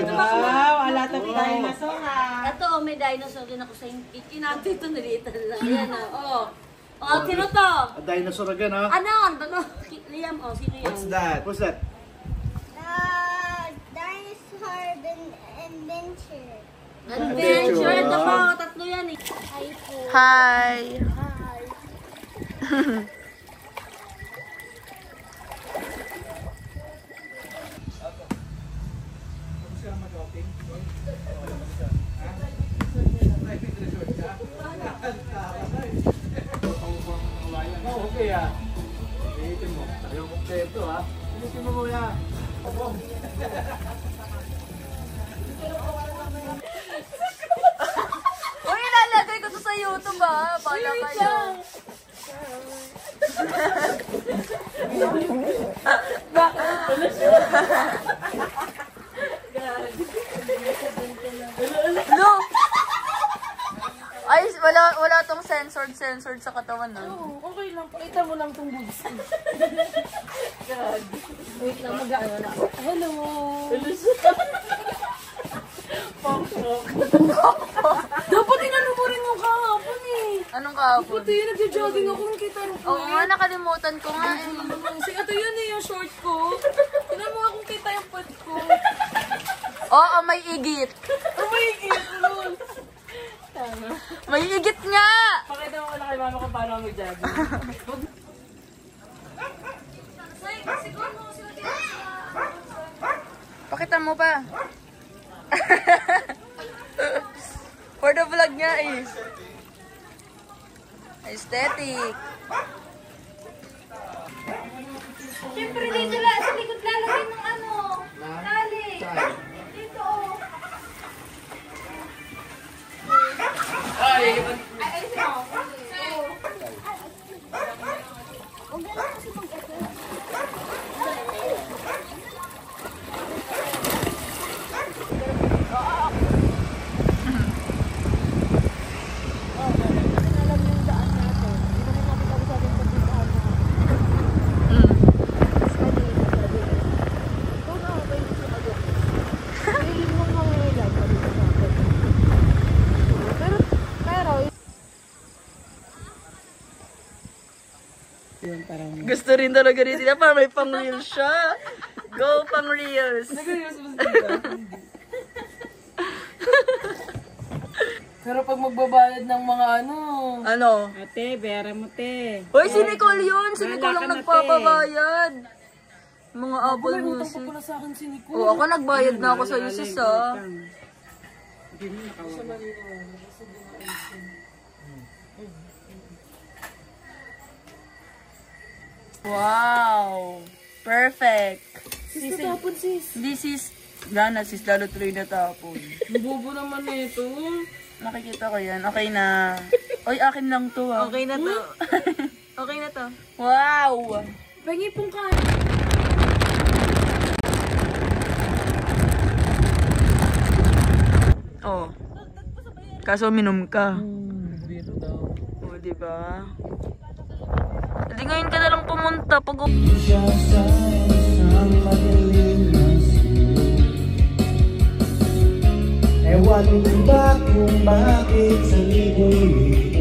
Wow, ala tayo dinosaur ha. Ito, may dinosaur din ako sa ikinati ito, naliitan lang. Ayan o. Oh, sino to? A dinosaur again, ha? Ano? Ano? Liam, oh, sino yan? What's that? What's that? Dinosaur adventure. Adventure. Ito po, tatlo yan eh. Hi po. Hi! Hi. Okay, ha? Iitin mo. Ayaw mo ito, ha? Iitin mo muna. Uy, ilalagay ko to sa YouTube ah. Bala kayo. No! Ay, wala tong censored sa katawan na. Oo, okay lang. Pakita mo lang itong boobs. God. Wait lang, mag-ano na. Hello. Dapat inano mo rin yung kahapon eh. Anong kahapon? Ito yun, nagja-jogging ako. Nakita rin ko. Oo nga, nakalimutan ko nga eh. Ito yun eh, yung short ko. Tingnan mo akong kita yung pot ko. Oo, may igit. Oh my God. Tama. May igit nga! Pakita mo na kay mama kung paano ako mag-jogging. Pakita mo pa. For the vlog nga eh. Aesthetic. Siyempre dito lang, sa likod lalagay ng ano, tali. Dito oh. Ay, ayusin mo. Huwag na lang kasi mag-ito. Gusto rin talaga rin sila para may pang reels siya. Go pang reels. Pero pag magbabayad ng mga ano. Ano? Ate, bera mo te. Hoy, si Nicole yun. Si Nicole Wala ang ka na, nagpapabayad. Mga Apple May utang Music. pa pala sa akin si Nicole. Oo, ako nagbayad na ako sa iyo sis ah. Wow! Perfect! Sis, natapon sis. This is... Gana sis, lalo tuloy natapon. Bubo naman na ito. Nakikita ko yan. Okay na. Oy, akin lang to ah. Okay na to. Okay na to. Wow! Pengi pong ka. Oh. Kaso minom ka. Biro daw. O, diba? Hindi ngayon ka na lang pumunta pag... Ewan ko ba kung bakit sa liboy